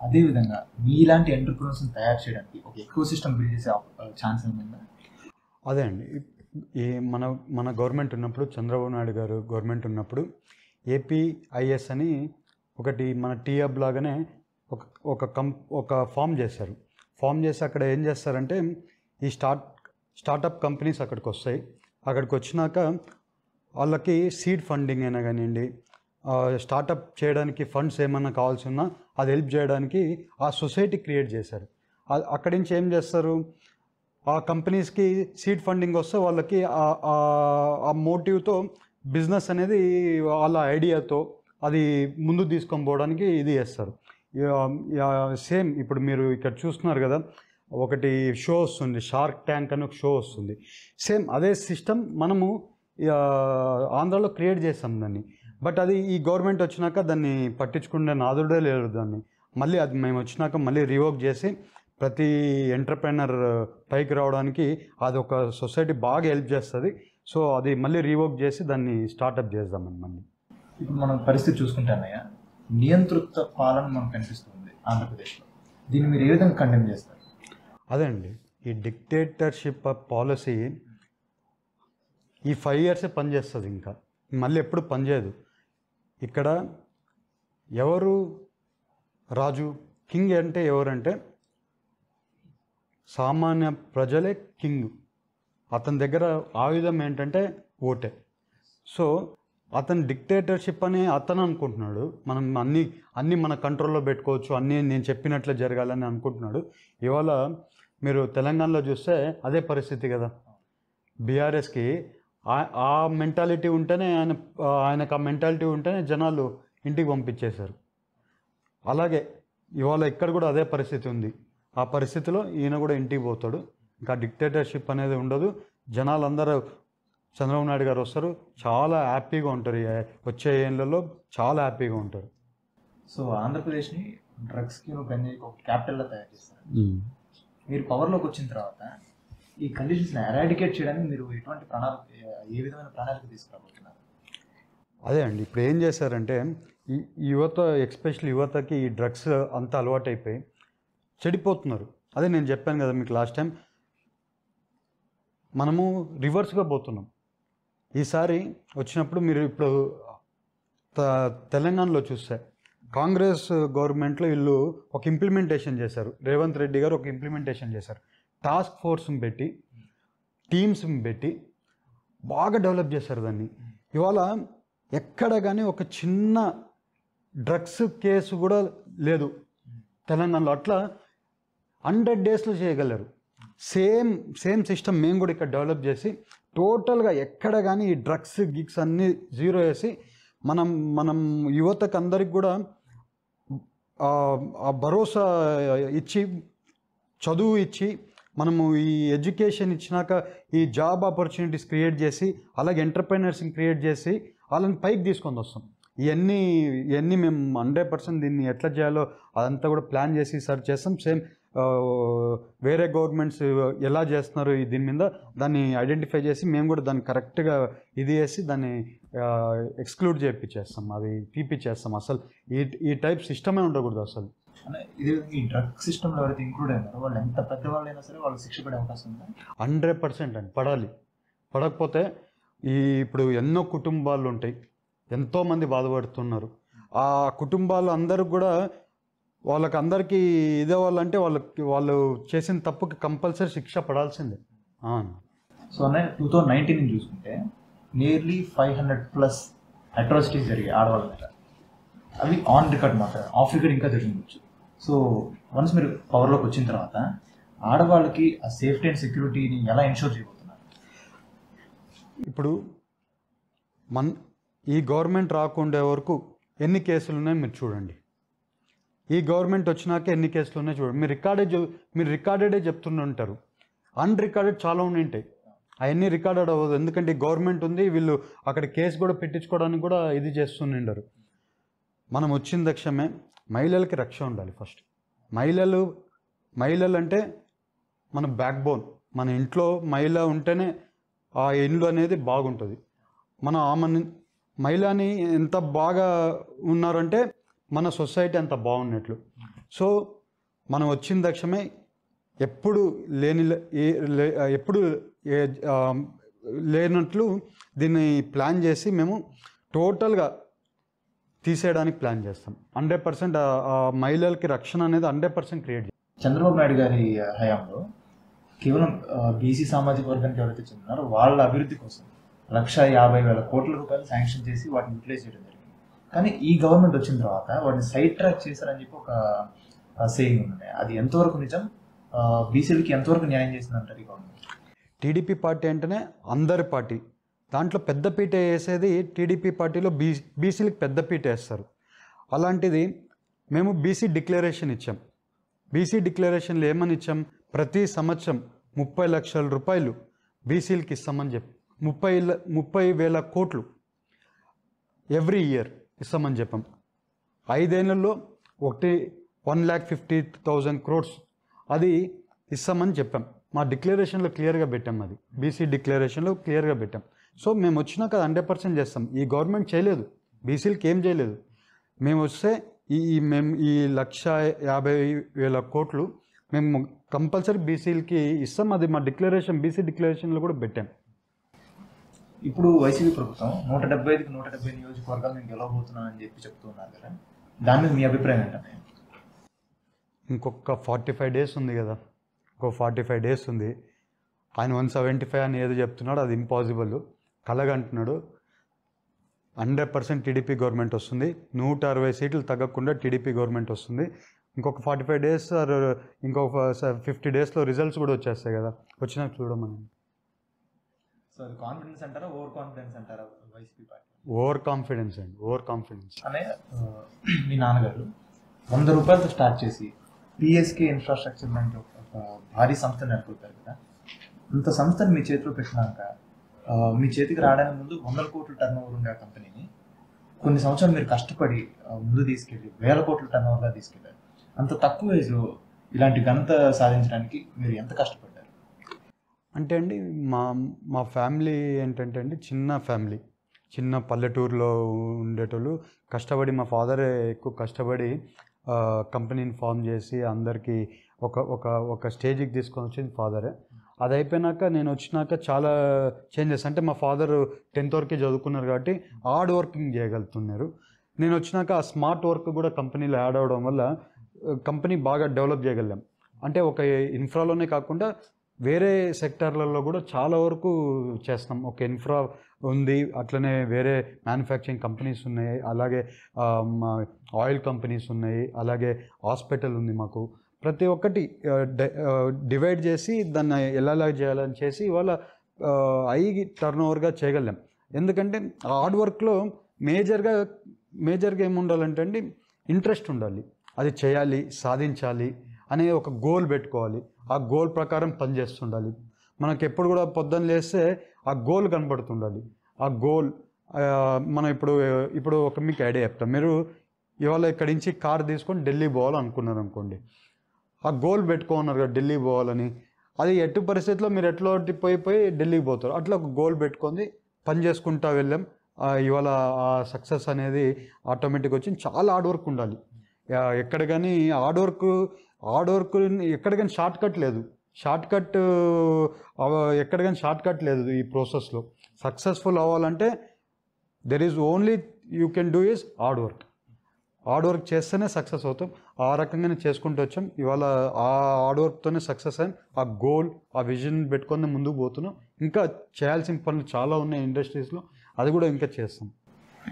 అదేవిధంగా మీలాంటి ఎంటర్ప్రెన్యూర్స్ని తయారు చేయడానికి ఒక ఎకో సిస్టమ్ బిల్డ్ చేసే ఛాన్స్ ఏమైందా? అదే అండి, మన గవర్నమెంట్ ఉన్నప్పుడు, చంద్రబాబు నాయుడు గారు గవర్నమెంట్ ఉన్నప్పుడు ఏపీఐఎస్ అని ఒకటి మన టీఎబ్ లాగానే ఒక ఫామ్ చేశారు. ఫామ్ చేసి అక్కడ ఏం చేస్తారంటే, ఈ స్టార్టప్ కంపెనీస్ అక్కడికి వస్తాయి. అక్కడికి వచ్చినాక వాళ్ళకి సీడ్ ఫండింగ్ అయినా కానివ్వండి, స్టార్టప్ చేయడానికి ఫండ్స్ ఏమైనా కావాల్సి ఉన్నా అది హెల్ప్ చేయడానికి ఆ సొసైటీ క్రియేట్ చేశారు. అక్కడి నుంచి ఏం చేస్తారు, ఆ కంపెనీస్కి సీడ్ ఫండింగ్ వస్తే వాళ్ళకి ఆ మోటివ్తో బిజినెస్ అనేది వాళ్ళ ఐడియాతో అది ముందు తీసుకొని పోవడానికి ఇది చేస్తారు. సేమ్ ఇప్పుడు మీరు ఇక్కడ చూస్తున్నారు కదా, ఒకటి షో వస్తుంది, షార్క్ ట్యాంక్ అని ఒక షో వస్తుంది. సేమ్ అదే సిస్టమ్ మనము ఆంధ్రాలో క్రియేట్ చేస్తాం దాన్ని. బట్ అది ఈ గవర్నమెంట్ వచ్చినాక దాన్ని పట్టించుకునే నాదుడే లేదు. దాన్ని మళ్ళీ అది మేము వచ్చినాక మళ్ళీ రివోక్ చేసి ప్రతి ఎంటర్ప్రెనర్ పైకి రావడానికి అది ఒక సొసైటీ బాగా హెల్ప్ చేస్తుంది. సో అది మళ్ళీ రీవర్క్ చేసి దాన్ని స్టార్టప్ చేద్దామని మళ్ళీ. ఇప్పుడు మనం పరిస్థితి చూసుకుంటే అన్నయ్య, నియంతృత్వ పాలన మనకు కనిపిస్తుంది ఆంధ్రప్రదేశ్లో. దీన్ని మీరు ఏ విధంగా కండెమ్ చేస్తారు? అదే అండి, ఈ డిక్టేటర్షిప్ పాలసీ ఈ 5 years పనిచేస్తుంది, ఇంకా మళ్ళీ ఎప్పుడు పనిచేయదు. ఇక్కడ ఎవరు రాజు, కింగ్ అంటే ఎవరంటే సామాన్య ప్రజలే కింగ్. అతని దగ్గర ఆయుధం ఏంటంటే ఓటే. సో అతను డిక్టేటర్షిప్ అని అతను అనుకుంటున్నాడు, మనం అన్నీ మన కంట్రోల్లో పెట్టుకోవచ్చు, అన్నీ నేను చెప్పినట్లే జరగాలని అనుకుంటున్నాడు. ఇవాళ మీరు తెలంగాణలో చూస్తే అదే పరిస్థితి కదా. బీఆర్ఎస్కి ఆ మెంటాలిటీ ఉంటేనే ఆయనకు ఆ మెంటాలిటీ ఉంటేనే జనాలు ఇంటికి పంపించేశారు. అలాగే ఇవాళ ఇక్కడ కూడా అదే పరిస్థితి ఉంది. ఆ పరిస్థితిలో ఈయన కూడా ఇంటికి పోతాడు. ఇంకా డిక్టేటర్షిప్ అనేది ఉండదు. జనాలందరూ చంద్రబాబు నాయుడు గారు వస్తారు, చాలా హ్యాపీగా ఉంటారు. వచ్చే ఏళ్ళలో చాలా హ్యాపీగా ఉంటారు. సో ఆంధ్రప్రదేశ్ని డ్రగ్స్కి గంజాయికి ఒక క్యాపిటల్గా తయారు చేస్తారు. మీరు పవర్లోకి వచ్చిన తర్వాత ఈ కండిషన్స్ని ఎరాడికేట్ చేయడానికి మీరు ఎటువంటి ఏ విధమైన ప్రణాళిక తీసుకురాబోతున్నారు? అదే అండి, ఇప్పుడు ఏం చేశారంటే ఈ యువత, ఎస్పెషల్లీ యువతకి ఈ డ్రగ్స్ అంతా అలవాటు అయిపోయి చెడిపోతున్నారు. అదే నేను చెప్పాను కదా మీకు లాస్ట్ టైం, మనము రివర్స్గా పోతున్నాం. ఈసారి వచ్చినప్పుడు మీరు ఇప్పుడు తెలంగాణలో చూస్తే కాంగ్రెస్ గవర్నమెంట్లో వీళ్ళు ఒక ఇంప్లిమెంటేషన్ చేశారు. రేవంత్ రెడ్డి గారు ఒక ఇంప్లిమెంటేషన్ చేశారు. టాస్క్ ఫోర్స్ని పెట్టి, టీమ్స్ని పెట్టి బాగా డెవలప్ చేశారు దాన్ని. ఇవాళ ఎక్కడ కానీ ఒక చిన్న డ్రగ్స్ కేసు కూడా లేదు తెలంగాణలో. అట్లా 100 daysలో చేయగలరు. సేమ్ సిస్టమ్ మేము కూడా ఇక్కడ డెవలప్ చేసి టోటల్గా ఎక్కడ కానీ ఈ డ్రగ్స్ గిగ్స్ అన్నీ జీరో వేసి మనం యువతకు అందరికి కూడా ఆ భరోసా ఇచ్చి, చదువు ఇచ్చి, మనము ఈ ఎడ్యుకేషన్ ఇచ్చినాక ఈ జాబ్ ఆపర్చునిటీస్ క్రియేట్ చేసి, అలాగే ఎంటర్ప్రైనర్స్ని క్రియేట్ చేసి వాళ్ళని పైకి తీసుకొని వస్తాం. ఇవన్నీ మేము 100% దీన్ని ఎట్లా చేయాలో అదంతా కూడా ప్లాన్ చేసి సర్చ్ చేస్తాం. సేమ్ వేరే గవర్నమెంట్స్ ఎలా చేస్తున్నారు దీని మీద దాన్ని ఐడెంటిఫై చేసి మేము కూడా దాన్ని కరెక్ట్గా ఇది చేసి దాన్ని ఎక్స్క్లూడ్ చేయించేస్తాం, అది తీపిచ్చేస్తాం. అసలు ఈ టైప్ సిస్టమే ఉండకూడదు అసలు. ఇది ఈ డ్రగ్ సిస్టంలో ఎవరైతే ఇంక్లూడ్ అయినారో వాళ్ళు ఎంత పెద్దవాళ్ళైనా సరే వాళ్ళు శిక్ష పడే అవకాశం ఉందా? 100% అండి, పడాలి. పడకపోతే ఇప్పుడు ఎన్నో కుటుంబాలు ఉంటాయి, ఎంతోమంది బాధపడుతున్నారు. ఆ కుటుంబాలు అందరూ కూడా వాళ్ళకందరికీ ఇదే వాళ్ళంటే వాళ్ళు చేసిన తప్పుకి కంపల్సరీ శిక్ష పడాల్సిందే. సో అన్నయ్య 2019 చూసుకుంటే నియర్లీ 500+ అట్రాసిటీస్ జరిగాయి ఆడవాళ్ళ మీద. అవి ఆన్ రికార్డ్ మాత్రమే, ఆఫ్ రికార్డ్ ఇంకా జరిగించు. సో వన్స్ మీరు పవర్లోకి వచ్చిన తర్వాత ఆడవాళ్ళకి ఆ సేఫ్టీ అండ్ సెక్యూరిటీని ఎలా ఎన్షూర్ చేయబోతున్నారు? ఇప్పుడు ఈ గవర్నమెంట్ రాకుండే వరకు ఎన్ని కేసులు ఉన్నాయో మీరు చూడండి. ఈ గవర్నమెంట్ వచ్చినాక ఎన్ని కేసులు ఉన్నాయో చూడండి. మీరు రికార్డెడే చెప్తుంటారు, అన్రికార్డెడ్ చాలా ఉంటాయి. అవన్నీ రికార్డెడ్ అవ్వదు, ఎందుకంటే గవర్నమెంట్ ఉంది, వీళ్ళు అక్కడ కేసు కూడా పెట్టించుకోవడానికి కూడా ఇది చేస్తుంటారు. మనం వచ్చిన లక్ష్యమే మహిళలకి రక్షణ ఉండాలి. ఫస్ట్ మహిళలు అంటే మన బ్యాక్ బోన్. మన ఇంట్లో మహిళ ఉంటేనే ఆ ఇల్లు అనేది బాగుంటుంది. మనం మహిళని ఎంత బాగా ఉన్నారంటే మన సొసైటీ అంత బాగున్నట్లు. సో మనం వచ్చిన లక్ష్యమే ఎప్పుడు లేనట్లు దీన్ని ప్లాన్ చేసి మేము టోటల్గా తీసేయడానికి ప్లాన్ చేస్తాం. 100% మహిళలకి రక్షణ అనేది 100% క్రియేట్ చేస్తాం. చంద్రబాబు నాయుడు గారి హయాంలో కేవలం బీసీ సామాజిక వర్గానికి ఎవరైతే చెందినారో వాళ్ళ అభివృద్ధి కోసం 150,000 కోట్ల రూపాయలు శాంక్షన్ చేసి వాటిని యూటిలైజ్ చేయడం జరిగింది. కానీ ఈ గవర్నమెంట్ వచ్చిన తర్వాత వాటిని సైడ్ ట్రాక్ చేశారని చెప్పి ఒక సేయింగ్ ఉంది. అది ఎంతవరకు నిజం? బీసీలకి ఎంతవరకు న్యాయం చేసిందంటారు ఈ గవర్నమెంట్? టీడీపీ పార్టీ అంటేనే అందరి పార్టీ. దాంట్లో పెద్దపీట వేసేది టీడీపీ పార్టీలో బీసీలకు పెద్దపీట వేస్తారు. అలాంటిది మేము బీసీ డిక్లరేషన్ ఇచ్చాం. బీసీ డిక్లరేషన్లో ఏమని ఇచ్చాం? ప్రతి సంవత్సరం 30 లక్షల రూపాయలు బీసీలకి ఇస్తామని చెప్పి 30,000 కోట్లు ఎవ్రీ ఇయర్ ఇస్తామని చెప్పాం. 5 ఏళ్లలో 1,50,000 crores అది ఇస్తామని చెప్పాం. మా డిక్లరేషన్లో క్లియర్గా పెట్టాం, అది బీసీ డిక్లరేషన్లో క్లియర్గా పెట్టాం. సో మేము వచ్చినాక 100% చేస్తాం. ఈ గవర్నమెంట్ చేయలేదు, బీసీలకి ఏం చేయలేదు. మేము వస్తే మేము ఈ 1,50,000 కోట్లు మేము కంపల్సరీ బీసీలకి ఇస్తాం. అది మా బీసీ డిక్లరేషన్లో కూడా పెట్టాం. ఇప్పుడు వైసీపీ ప్రభుత్వం 175కి 170 నియోజకవర్గాలు నేను గెలవబోతున్నానని చెప్పి చెప్తున్నారు కదా, దాని మీద మీ అభిప్రాయం ఏంటంటే? ఇంకొక 45 days ఉంది కదా, ఇంకో 45 days ఉంది. ఆయన 175 అని ఏదో చెప్తున్నాడు, అది ఇంపాసిబుల్, కలగంటున్నాడు. 100% టీడీపీ గవర్నమెంట్ వస్తుంది. 160 సీట్లు తగ్గకుండా టీడీపీ గవర్నమెంట్ వస్తుంది. ఇంకొక 45 days ఇంకొక 50 daysలో రిజల్ట్స్ కూడా వచ్చేస్తాయి కదా, వచ్చినాక చూడమని. సో సో అది కాన్ఫిడెన్స్ అంటారా, ఓవర్ కాన్ఫిడెన్స్ అంటారా వైసీపీ పార్టీ? ఓవర్ కాన్ఫిడెన్స్ అండి, ఓవర్ కాన్ఫిడెన్స్. అనే మీ నాన్నగారు 100 రూపాయలతో స్టార్ట్ చేసి పిఎస్కే ఇన్ఫ్రాస్ట్రక్చర్ లాంటి ఒక భారీ సంస్థ నెలకొల్పారు కదా. అంత సంస్థను మీ చేతిలో పెట్టినాక మీ చేతికి రావడానికి ముందు 100 కోట్ల టర్న్ ఓవర్ ఉండే కంపెనీని కొన్ని సంవత్సరాలు మీరు కష్టపడి ముందు తీసుకెళ్ళి 1000 కోట్ల టర్న్ ఓవర్గా తీసుకెళ్ళారు. అంత తక్కువ ఏజ్లో ఇలాంటి ఘనత సాధించడానికి మీరు ఎంత కష్టపడ్డారు? అంటే అండి మా ఫ్యామిలీ ఏంటంటే అండి, చిన్న ఫ్యామిలీ, చిన్న పల్లెటూరులో ఉండేటోళ్ళు. కష్టపడి మా ఫాదరే ఎక్కువ కష్టపడి కంపెనీని ఫామ్ చేసి అందరికీ ఒక ఒక ఒక స్టేజ్కి తీసుకొని వచ్చింది ఫాదరే. అది అయిపోయినాక నేను వచ్చినాక చాలా చేంజెస్. అంటే మా ఫాదర్ 10th వరకే చదువుకున్నారు కాబట్టి హార్డ్ వర్కింగ్ చేయగలుగుతున్నారు. నేను వచ్చినాక ఆ స్మార్ట్ వర్క్ కూడా కంపెనీలో యాడ్ అవ్వడం వల్ల కంపెనీ బాగా డెవలప్ చేయగలిగాం. అంటే ఒక ఇన్ఫ్రాలోనే కాకుండా వేరే సెక్టార్లలో కూడా చాలా వరకు చేస్తాం. ఒక ఇన్ఫ్రా ఉంది, అట్లనే వేరే మ్యానుఫ్యాక్చరింగ్ కంపెనీస్ ఉన్నాయి, అలాగే ఆయిల్ కంపెనీస్ ఉన్నాయి, అలాగే హాస్పిటల్ ఉంది. మాకు ప్రతి ఒక్కటి డివైడ్ చేసి దాన్ని ఎలా చేయాలని చేసి ఇవాళ హై టర్న్ ఓవర్గా చేయగలం. ఎందుకంటే హార్డ్ వర్క్లో మేజర్గా ఏముండాలంటే అండి, ఇంట్రెస్ట్ ఉండాలి. అది చేయాలి, సాధించాలి అనే ఒక గోల్ పెట్టుకోవాలి. ఆ గోల్ ప్రకారం పనిచేస్తుండాలి. మనకు ఎప్పుడు కూడా పొద్దున్న లేస్తే ఆ గోల్ కనబడుతుండాలి. ఆ గోల్ మనం ఇప్పుడు ఒక మీకు ఐడియా చెప్తాం. మీరు ఇవాళ ఇక్కడి నుంచి కార్ తీసుకొని ఢిల్లీ పోవాలనుకున్నారు అనుకోండి, ఆ గోల్ పెట్టుకున్నారు కదా ఢిల్లీ పోవాలని. అది ఎట్టి పరిస్థితిలో మీరు ఎట్లా పోయి ఢిల్లీకి పోతారు. అట్లా ఒక గోల్ పెట్టుకొని పని చేసుకుంటూ వెళ్ళాం. ఇవాళ ఆ సక్సెస్ అనేది ఆటోమేటిక్గా వచ్చింది. చాలా హార్డ్ వర్క్ ఉండాలి. ఎక్కడ కానీ హార్డ్ వర్క్ ఎక్కడ కానీ షార్ట్ కట్ లేదు. ఎక్కడ కానీ షార్ట్ కట్ లేదు. ఈ ప్రాసెస్లో సక్సెస్ఫుల్ అవ్వాలంటే there is only you can do is hard work. Hard work చేస్తేనే సక్సెస్ అవుతాం. ఆ రకంగానే చేసుకుంటూ వచ్చాం. ఇవాళ ఆ హార్డ్ వర్క్తోనే సక్సెస్ అయ్యాం. ఆ గోల్, ఆ విజన్ పెట్టుకొని ముందుకు పోతున్నాం. ఇంకా చేయాల్సిన పనులు చాలా ఉన్నాయి ఇండస్ట్రీస్లో, అది కూడా ఇంకా చేస్తాం.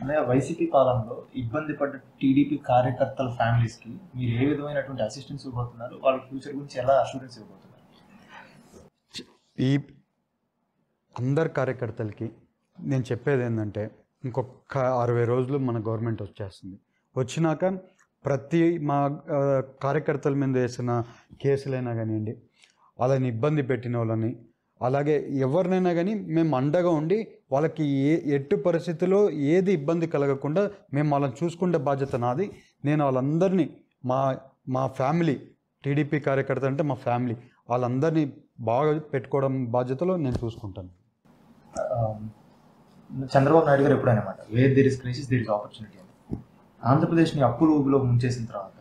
అదే వైసీపీ పాలనలో ఇబ్బంది పడ్డ టీడీపీ కార్యకర్తల ఫ్యామిలీస్కి మీరు ఏ విధమైనటువంటి అసిస్టెన్స్ ఇవ్వబోతున్నారు? వాళ్ళ ఫ్యూచర్ గురించి ఎలా అష్యూరెన్స్ ఇవ్వబోతున్నారు? ఈ అందరు కార్యకర్తలకి నేను చెప్పేది ఏంటంటే, ఇంకొక 60 రోజులు మన గవర్నమెంట్ వచ్చేస్తుంది. వచ్చినాక ప్రతి మా కార్యకర్తల మీద వేసిన కేసులైనా కానివ్వండి, వాళ్ళని ఇబ్బంది పెట్టిన వాళ్ళని, అలాగే ఎవరినైనా కానీ మేము అండగా ఉండి వాళ్ళకి ఎట్టి పరిస్థితుల్లో ఏది ఇబ్బంది కలగకుండా మేము వాళ్ళని చూసుకునే బాధ్యత నాది. నేను వాళ్ళందరినీ మా ఫ్యామిలీ, టీడీపీ కార్యకర్త అంటే మా ఫ్యామిలీ, వాళ్ళందరినీ బాగా పెట్టుకోవడం బాధ్యతలో నేను చూసుకుంటాను. చంద్రబాబు నాయుడు గారు ఎప్పుడైనా మాట, where there is crisis there is opportunity. ఆంధ్రప్రదేశ్ని అప్పుల ఊబిలో ముంచేసిన తర్వాత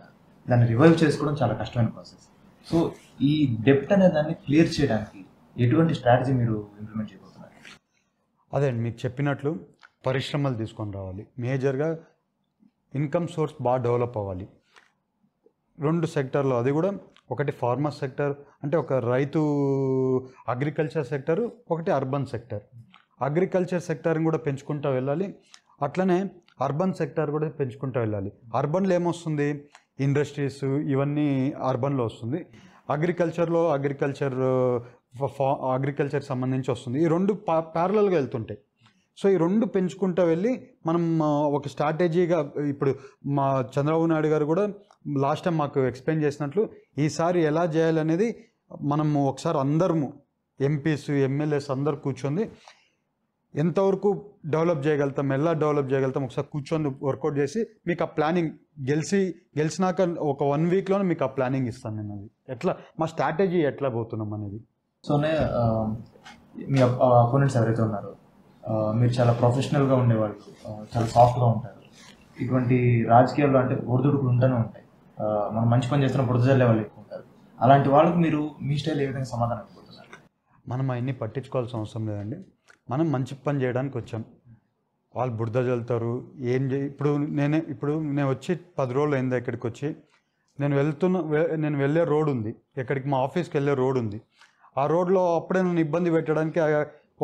దాన్ని రివైవ్ చేసుకోవడం చాలా కష్టమైన ప్రాసెస్. సో ఈ డెప్ట్ అనే దాన్ని క్లియర్ చేయడానికి ఎటువంటి స్ట్రాటజీ మీరు ఇంప్లిమెంట్ చేయబోతున్నారు? అదే మీకు చెప్పినట్లు పరిశ్రమలు తీసుకొని రావాలి. మేజర్గా ఇన్కమ్ సోర్స్ బాగా డెవలప్ అవ్వాలి 2 సెక్టర్లో. అది కూడా ఒకటి ఫార్మర్ సెక్టర్, అంటే ఒక రైతు అగ్రికల్చర్ సెక్టర్, ఒకటి అర్బన్ సెక్టర్. అగ్రికల్చర్ సెక్టర్ని కూడా పెంచుకుంటూ వెళ్ళాలి. అట్లనే అర్బన్ సెక్టర్ కూడా పెంచుకుంటూ వెళ్ళాలి. అర్బన్లో ఏమొస్తుంది, ఇండస్ట్రీస్ ఇవన్నీ అర్బన్లో వస్తుంది. అగ్రికల్చర్ సంబంధించి వస్తుంది. ఈ 2 ప్యారలల్గా వెళ్తుంటాయి. సో ఈ 2 పెంచుకుంటూ వెళ్ళి మనం ఒక స్ట్రాటజీగా, ఇప్పుడు మా చంద్రబాబు నాయుడు గారు కూడా లాస్ట్ టైం మాకు ఎక్స్ప్లెయిన్ చేసినట్లు ఈసారి ఎలా చేయాలనేది మనము ఒకసారి అందరము ఎంపీస్, ఎమ్మెల్యేస్ అందరు కూర్చొని ఎంతవరకు డెవలప్ చేయగలుగుతాం, ఎలా డెవలప్ చేయగలుగుతాం ఒకసారి కూర్చొని వర్కౌట్ చేసి మీకు ఆ ప్లానింగ్ గెలిచినాక ఒక 1 వీక్లోనే మీకు ఆ ప్లానింగ్ ఇస్తాను నేను. అది ఎట్లా మా స్ట్రాటజీ ఎట్లా పోతున్నాం అనేది. సోనే మీ అపోనెంట్స్ ఎవరైతే ఉన్నారో మీరు చాలా ప్రొఫెషనల్గా ఉండేవాళ్ళు, చాలా సాఫ్ట్గా ఉంటారు. ఇటువంటి రాజకీయాల్లో అంటే ఒడిదుడుకులు ఉంటూనే ఉంటాయి. మనం మంచి పని చేస్తున్న బురద జల్లే వాళ్ళు ఎక్కువ ఉంటారు. అలాంటి వాళ్ళకి మీరు మీ స్టైల్ ఏ విధంగా సమాధానం ఇవ్వబోతున్నారు? మనం అవన్నీ పట్టించుకోవాల్సిన అవసరం లేదండి. మనం మంచి పని చేయడానికి వచ్చాం. వాళ్ళు బురద జల్లుతారు ఇప్పుడు నేను వచ్చి 10 రోజులు అయిందా ఇక్కడికి వచ్చి. నేను వెళ్ళే రోడ్ ఉంది, ఎక్కడికి మా ఆఫీస్కి వెళ్ళే రోడ్ ఉంది. ఆ రోడ్లో అప్పుడే నన్ను ఇబ్బంది పెట్టడానికి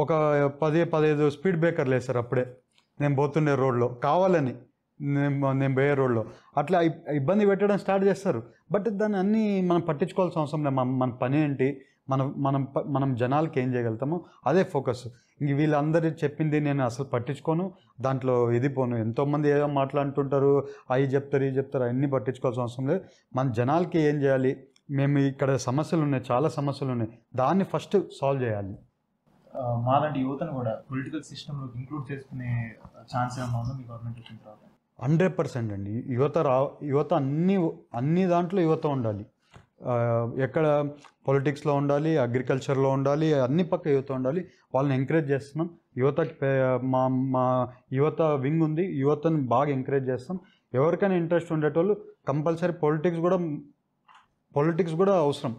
ఒక 10-15 స్పీడ్ బ్రేకర్లు వేస్తారు. అప్పుడే నేను పోతుండే రోడ్లో కావాలని నేను పోయే రోడ్లో అట్లా ఇబ్బంది పెట్టడం స్టార్ట్ చేస్తారు. బట్ దాన్ని అన్నీ మనం పట్టించుకోవాల్సిన అవసరం లేదు. మన పని ఏంటి, మనం జనాలకి ఏం చేయగలుగుతామో అదే ఫోకస్. ఇంక వీళ్ళందరూ చెప్పింది నేను అసలు పట్టించుకోను, దాంట్లో ఇది పోను. ఎంతోమంది ఏదో మాట్లాడుతుంటారు, అవి చెప్తారు ఇవి చెప్తారు, అవన్నీ పట్టించుకోవాల్సిన అవసరం లేదు. మన జనాలకి ఏం చేయాలి, మేము ఇక్కడ సమస్యలు ఉన్నాయి, చాలా సమస్యలు ఉన్నాయి, దాన్ని ఫస్ట్ సాల్వ్ చేయాలి. మాలాంటి యువతను కూడా పొలిటికల్ సిస్టంలోకి ఇంక్లూడ్ చేసుకునే ఛాన్స్ ఏమన్నా ఉందో మీ గవర్నమెంట్ వచ్చిన తర్వాత? 100% అండి. యువత అన్ని దాంట్లో యువత ఉండాలి. ఎక్కడ పొలిటిక్స్లో ఉండాలి, అగ్రికల్చర్లో ఉండాలి, అన్ని పక్క యువత ఉండాలి. వాళ్ళని ఎంకరేజ్ చేస్తున్నాం. యువతకి మా యువత వింగ్ ఉంది, యువతను బాగా ఎంకరేజ్ చేస్తాం. ఎవరికైనా ఇంట్రెస్ట్ ఉండేటోళ్ళు కంపల్సరీ పొలిటిక్స్ కూడా అవసరం.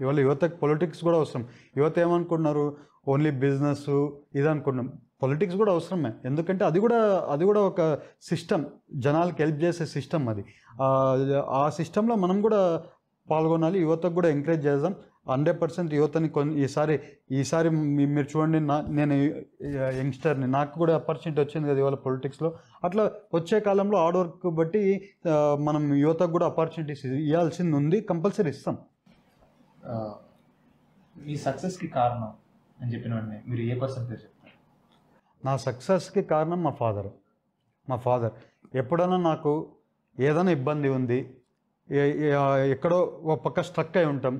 ఇవాళ యువతకి పొలిటిక్స్ కూడా అవసరం. యువత ఏమనుకుంటున్నారు, ఓన్లీ బిజినెస్ ఇది అనుకుంటున్నాం. పొలిటిక్స్ కూడా అవసరమే, ఎందుకంటే అది కూడా ఒక సిస్టమ్, జనాలకి హెల్ప్ చేసే సిస్టమ్ అది. ఆ సిస్టంలో మనం కూడా పాల్గొనాలి, యువతకు కూడా ఎంకరేజ్ చేద్దాం. 100% యువతని ఈసారి మీరు చూడండి, నేను యంగ్స్టర్ని, నాకు కూడా ఆపర్చునిటీ వచ్చింది కదా ఇవాళ పొలిటిక్స్లో. అట్లా వచ్చే కాలంలో హార్డ్ వర్క్ బట్టి మనం యువతకు కూడా ఆపర్చునిటీస్ ఇవ్వాల్సింది ఉంది, కంపల్సరీ ఇస్తాం. మీ సక్సెస్కి కారణం అని చెప్పిన వెంటనే మీరు ఏ పర్సన్ పేరు చెప్తారు? నా సక్సెస్కి కారణం మా ఫాదర్. ఎప్పుడైనా నాకు ఏదైనా ఇబ్బంది ఉంది, ఎక్కడో ఒక పక్క స్ట్రక్ అయి ఉంటాం,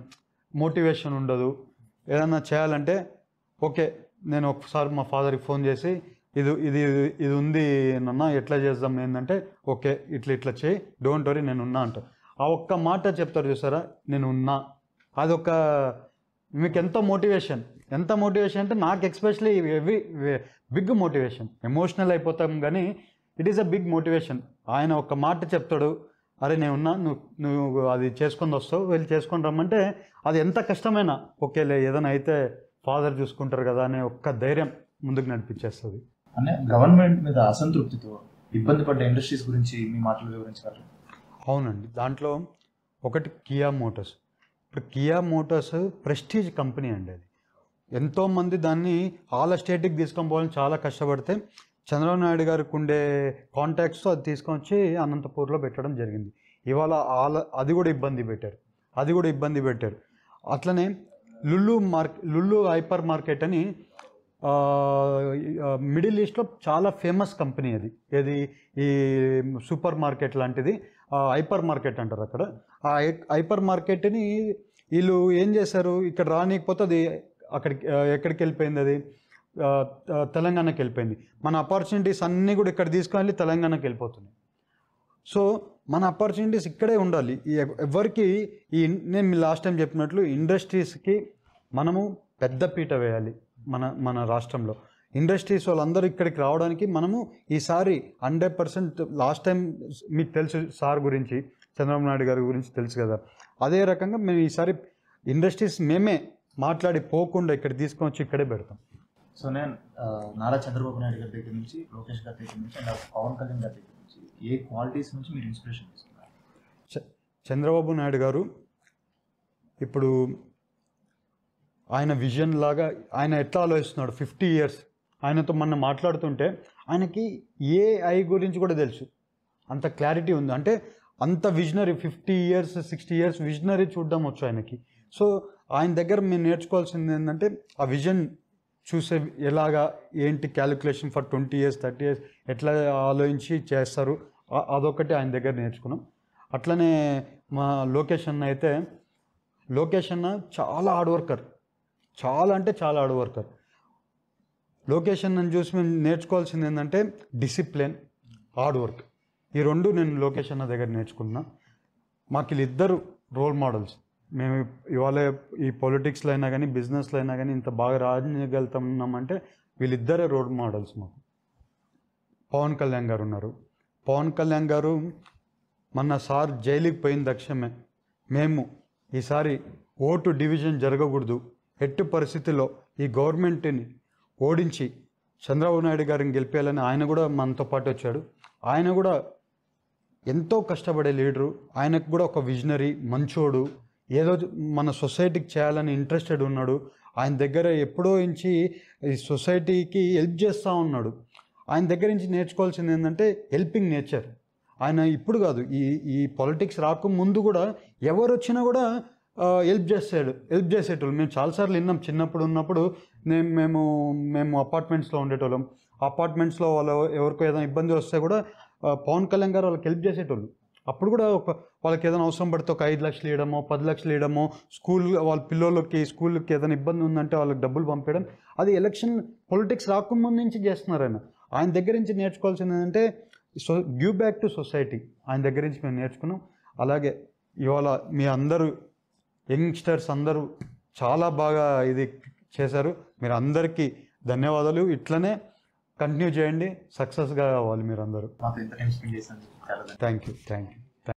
మోటివేషన్ ఉండదు, ఏదైనా చేయాలంటే ఓకే, నేను ఒకసారి మా ఫాదర్కి ఫోన్ చేసి ఇది ఉంది నాన్న, ఎట్లా చేద్దాం ఏంటంటే, ఓకే ఇట్లా చేయి, డోంట్ వరీ నేను ఉన్నా అంట. ఆ ఒక్క మాట చెప్తారు చూసారా, నేను ఉన్నా, అదొక మీకు ఎంత మోటివేషన్ అంటే నాకు ఎస్పెషలీ బిగ్ మోటివేషన్. ఎమోషనల్ అయిపోతాం కానీ it is a big motivation. ఆయన ఒక మాట చెప్తాడు, అరే నేను ఉన్నా, నువ్వు అది చేసుకొని వస్తావు, వెళ్ళి చేసుకొని రమ్మంటే అది ఎంత కష్టమైనా ఓకేలే, ఏదైనా అయితే ఫాదర్ చూసుకుంటారు కదా అనే ఒక్క ధైర్యం ముందుకు నడిపించేస్తుంది. అంటే గవర్నమెంట్ మీద అసంతృప్తితో ఇబ్బంది పడ్డ ఇండస్ట్రీస్ గురించి మీ మాటలు వివరించగలరు? అవునండి, దాంట్లో ఒకటి కియా మోటార్స్. ఇప్పుడు కియా మోటార్స్ ప్రెస్టీజ్ కంపెనీ అండి. అది ఎంతోమంది దాన్ని ఆల్ స్టేట్కి తీసుకొని పోవాలని చాలా కష్టపడితే చంద్రబాబు నాయుడు గారికి ఉండే కాంటాక్ట్స్తో అది తీసుకొని వచ్చి అనంతపూర్లో పెట్టడం జరిగింది. ఇవాళ అది కూడా ఇబ్బంది పెట్టారు. అట్లనే లుల్లు హైపర్ మార్కెట్ అని మిడిల్ ఈస్ట్లో చాలా ఫేమస్ కంపెనీ అది. ఈ సూపర్ మార్కెట్ లాంటిది, హైపర్ మార్కెట్ అంటారు అక్కడ. ఆ హైపర్ మార్కెట్ని వీళ్ళు ఏం చేశారు, ఇక్కడ రానికపోతే అది ఎక్కడికి వెళ్ళిపోయింది, అది తెలంగాణకి వెళ్ళిపోయింది. మన ఆపర్చునిటీస్ అన్నీ కూడా ఇక్కడ తీసుకొని తెలంగాణకి వెళ్ళిపోతున్నాయి. సో మన ఆపర్చునిటీస్ ఇక్కడే ఉండాలి. ఎవరికి నేను లాస్ట్ టైం చెప్పినట్లు ఇండస్ట్రీస్కి మనము పెద్ద పీట వేయాలి. మన రాష్ట్రంలో ఇండస్ట్రీస్ వాళ్ళందరూ ఇక్కడికి రావడానికి మనము ఈసారి 100%, లాస్ట్ టైం మీకు తెలుసు సార్ గురించి, చంద్రబాబు నాయుడు గారి గురించి తెలుసు కదా, అదే రకంగా మేము ఈసారి ఇండస్ట్రీస్ మేమే మాట్లాడి పోకుండా ఇక్కడ తీసుకొని వచ్చి ఇక్కడే పెడతాం. సో నేను నారా చంద్రబాబు నాయుడు గారి దగ్గర నుంచి, లోకేష్ గారి దగ్గర నుంచి, అండ్ పవన్ కళ్యాణ్ గారి దగ్గర నుంచి ఏ క్వాలిటీస్ నుంచి మీరు ఇన్స్పిరేషన్ తీసుకున్నారు? చంద్రబాబు నాయుడు గారు ఇప్పుడు ఆయన విజన్ లాగా ఆయన ఎట్లా ఆలోచిస్తున్నాడు, 50 years ఆయనతో మనం మాట్లాడుతుంటే ఆయనకి AI గురించి కూడా తెలుసు, అంత క్లారిటీ ఉంది. అంటే అంత విజనరీ, 50 years 60 years విజనరీ చూడడం వచ్చు ఆయనకి. సో ఆయన దగ్గర మేము నేర్చుకోవాల్సింది ఏంటంటే ఆ విజన్ చూసే ఎలాగా ఏంటి క్యాలిక్యులేషన్ ఫర్ 20 years 30 years ఎట్లా ఆలోచించి చేస్తారు, అదొకటి ఆయన దగ్గర నేర్చుకున్నాం. అట్లనే మా లోకేష్ అన్న చాలా హార్డ్ వర్కర్, చాలా అంటే చాలా హార్డ్ వర్కర్. లోకేష్ అన్నని చూసి మేము నేర్చుకోవాల్సింది ఏంటంటే డిసిప్లిన్, హార్డ్ వర్క్. ఈ రెండు నేను లోకేష్ అన్న దగ్గర నేర్చుకున్నా. మాకు వీళ్ళిద్దరు రోల్ మోడల్స్. మేము ఇవాళ ఈ పొలిటిక్స్లో అయినా కానీ బిజినెస్లో అయినా కానీ ఇంత బాగా రాజగలుగుతున్నామంటే వీళ్ళిద్దరే రోల్ మోడల్స్ మాకు. పవన్ కళ్యాణ్ గారు ఉన్నారు. పవన్ కళ్యాణ్ గారు మొన్న సార్ జైలుకి పోయిన దక్షమే మేము ఈసారి ఓటు డివిజన్ జరగకూడదు, ఎట్టి పరిస్థితుల్లో ఈ గవర్నమెంట్ని ఓడించి చంద్రబాబు నాయుడు గారిని గెలిపేయాలని ఆయన కూడా మనతో పాటు వచ్చాడు. ఆయన కూడా ఎంతో కష్టపడే లీడరు, ఆయనకు కూడా ఒక విజనరీ, మంచోడు, ఏదో మన సొసైటీకి చేయాలని ఇంట్రెస్టెడ్ ఉన్నాడు. ఆయన దగ్గర ఎప్పుడో నుంచి ఈ సొసైటీకి హెల్ప్ చేస్తూ ఉన్నాడు. ఆయన దగ్గర నుంచి నేర్చుకోవాల్సింది ఏంటంటే హెల్పింగ్ నేచర్. ఆయన ఇప్పుడు కాదు, ఈ పాలిటిక్స్ రాకముందు కూడా ఎవరు వచ్చినా కూడా హెల్ప్ చేసేటోళ్ళు. మేము చాలాసార్లు విన్నాం. చిన్నప్పుడు ఉన్నప్పుడు మేము అపార్ట్మెంట్స్లో ఉండేటోళ్ళం. అపార్ట్మెంట్స్లో వాళ్ళు ఎవరికో ఏదైనా ఇబ్బంది వస్తే కూడా పవన్ కళ్యాణ్ గారు వాళ్ళకి హెల్ప్ చేసేటోళ్ళు. అప్పుడు కూడా వాళ్ళకి ఏదైనా అవసరం పడితే ఒక 5 లక్షలు ఇవ్వడమో 10 లక్షలు ఇవ్వడమో, వాళ్ళ పిల్లలకి స్కూల్కి ఏదైనా ఇబ్బంది ఉందంటే వాళ్ళకి డబ్బులు పంపించడం, అది ఎలక్షన్ పొలిటిక్స్ రాకముందు నుంచి చేస్తున్నారు. ఆయన దగ్గర నుంచి నేర్చుకోవాల్సింది ఏంటంటే గివ్ బ్యాక్ టు సొసైటీ. ఆయన దగ్గర నుంచి మేము నేర్చుకున్నాం. అలాగే ఇవాళ మీ అందరూ యంగ్స్టర్స్ అందరూ చాలా బాగా ఇది చేశారు. మీరు అందరికీ ధన్యవాదాలు. ఇట్లనే కంటిన్యూ చేయండి, సక్సెస్గా కావాలి మీరు అందరూ. మాకు ఇంత టైం స్పెండ్ చేసినందుకు చాలా థ్యాంక్ యూ.